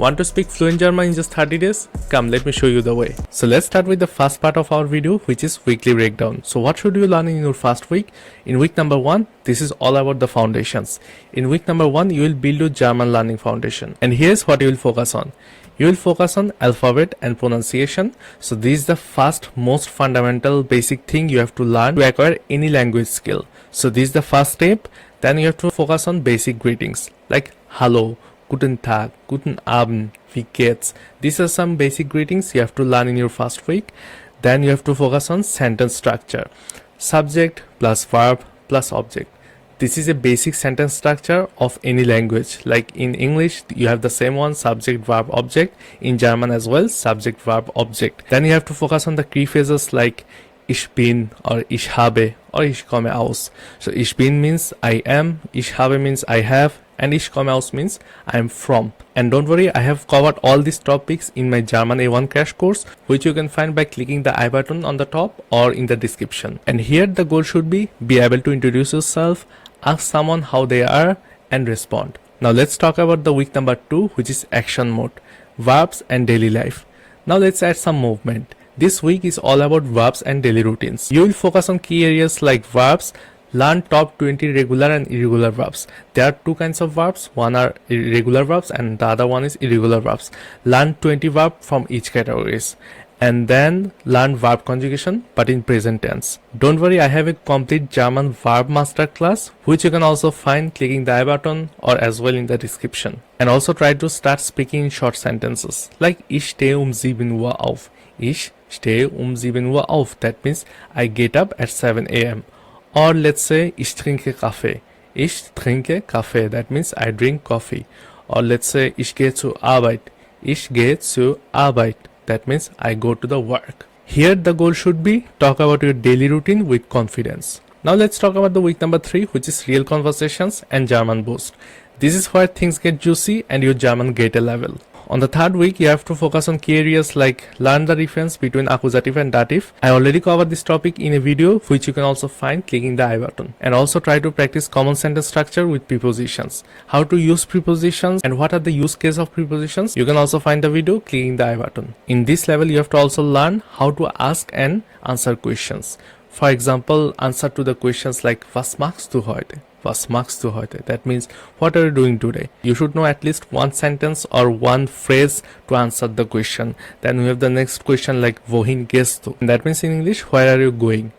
Want to speak fluent German in just 30 days? Come, let me show you the way. So let's start with the first part of our video, which is weekly breakdown. So what should you learn in your first week? In week number 1, this is all about the foundations. In week number 1, you will build your German learning foundation. And here's what you will focus on. You will focus on alphabet and pronunciation. So this is the first most fundamental basic thing you have to learn to acquire any language skill. So this is the first step. Then you have to focus on basic greetings like hello, guten Tag, guten Abend, wie geht's. These are some basic greetings you have to learn in your first week. Then you have to focus on sentence structure. Subject plus verb plus object. This is a basic sentence structure of any language. Like in English, you have the same one, subject, verb, object. In German as well, subject, verb, object. Then you have to focus on the key phrases like ich bin or ich habe or ich komme aus. So ich bin means I am, ich habe means I have, and ich komme aus means I am from. And don't worry, I have covered all these topics in my German A1 crash course, which you can find by clicking the I button on the top or in the description. And here the goal should be able to introduce yourself, ask someone how they are, and respond. Now let's talk about the week number 2, which is action mode, verbs and daily life. Now let's add some movement. This week is all about verbs and daily routines. You will focus on key areas like verbs. Learn top 20 regular and irregular verbs. There are two kinds of verbs. One are regular verbs and the other one is irregular verbs. Learn 20 verbs from each categories. And then learn verb conjugation but in present tense. Don't worry, I have a complete German verb masterclass which you can also find clicking the I button or as well in the description. And also try to start speaking in short sentences like ich stehe um 7 Uhr auf. Ich stehe um 7 Uhr auf. That means I get up at 7 a.m. Or let's say ich trinke Kaffee. Ich trinke Kaffee. That means I drink coffee. Or let's say ich gehe zur Arbeit. Ich gehe zur Arbeit. That means I go to the work. Here the goal should be talk about your daily routine with confidence. Now let's talk about the week number 3, which is real conversations and German boost. This is where things get juicy and your German get a level. On the third week, you have to focus on key areas like learn the difference between accusative and dative. I already covered this topic in a video which you can also find clicking the I button. And also try to practice common sentence structure with prepositions. How to use prepositions and what are the use case of prepositions. You can also find the video clicking the I button. In this level, you have to also learn how to ask and answer questions. For example, answer to the questions like was machst du heute? Was machst du heute? That means what are you doing today? You should know at least one sentence or one phrase to answer the question. Then we have the next question like wohin gehst du? And that means in English, where are you going?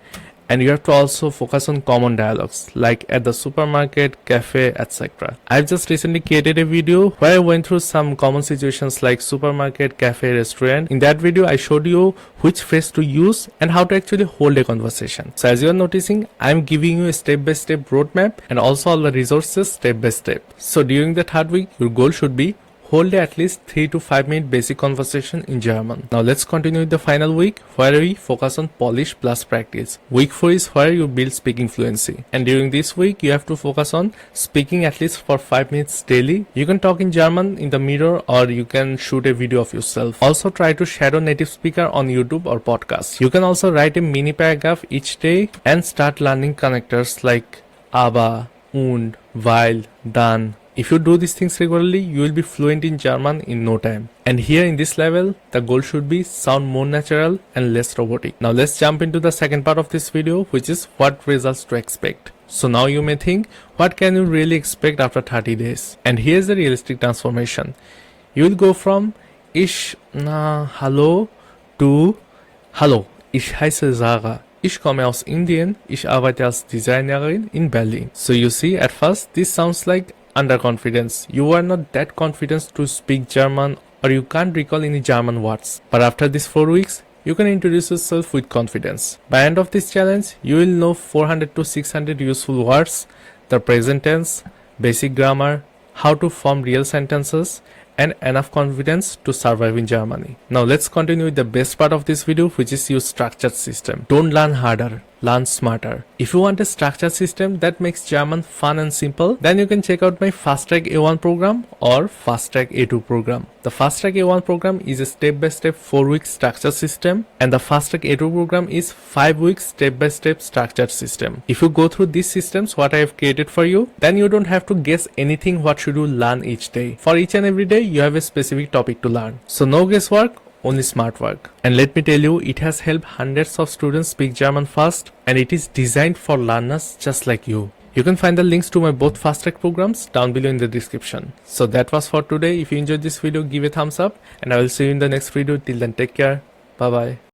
And you have to also focus on common dialogues like at the supermarket, cafe, etc. I've just recently created a video where I went through some common situations like supermarket, cafe, restaurant. In that video, I showed you which phrase to use and how to actually hold a conversation. So as you are noticing, I'm giving you a step-by-step roadmap and also all the resources step by step. So during the third week, your goal should be hold at least 3 to 5 minute basic conversation in German. Now let's continue with the final week where we focus on polish plus practice. Week 4 is where you build speaking fluency. And during this week, you have to focus on speaking at least for 5 minutes daily. You can talk in German in the mirror or you can shoot a video of yourself. Also try to shadow native speaker on YouTube or podcast. You can also write a mini paragraph each day and start learning connectors like aber, und, weil, dann. If you do these things regularly, you will be fluent in German in no time. And here in this level, the goal should be sound more natural and less robotic. Now let's jump into the second part of this video, which is what results to expect. So now you may think, what can you really expect after 30 days? And here's the realistic transformation. You will go from hallo to hallo, ich heiße Sarah. Ich komme aus Indien. Ich arbeite als Designerin in Berlin. So you see, at first, this sounds like underconfidence. You are not that confident to speak German or you can't recall any German words. But after these 4 weeks, you can introduce yourself with confidence. By end of this challenge, you will know 400 to 600 useful words, the present tense, basic grammar, how to form real sentences, and enough confidence to survive in Germany. Now let's continue with the best part of this video, which is your structured system. Don't learn harder. learn smarter. If you want a structured system that makes German fun and simple, then you can check out my Fast Track A1 program or Fast Track A2 program. The Fast Track A1 program is a step-by-step 4-week structured system, and the Fast Track A2 program is 5-week step-by-step structured system. If you go through these systems what I have created for you, then you don't have to guess anything what should you learn each day. For each and every day you have a specific topic to learn. So no guesswork, only smart work. And let me tell you, it has helped hundreds of students speak German fast, and it is designed for learners just like you. You can find the links to my both Fast Track programs down below in the description. So that was for today. If you enjoyed this video, give a thumbs up, and I will see you in the next video. Till then, take care. Bye bye.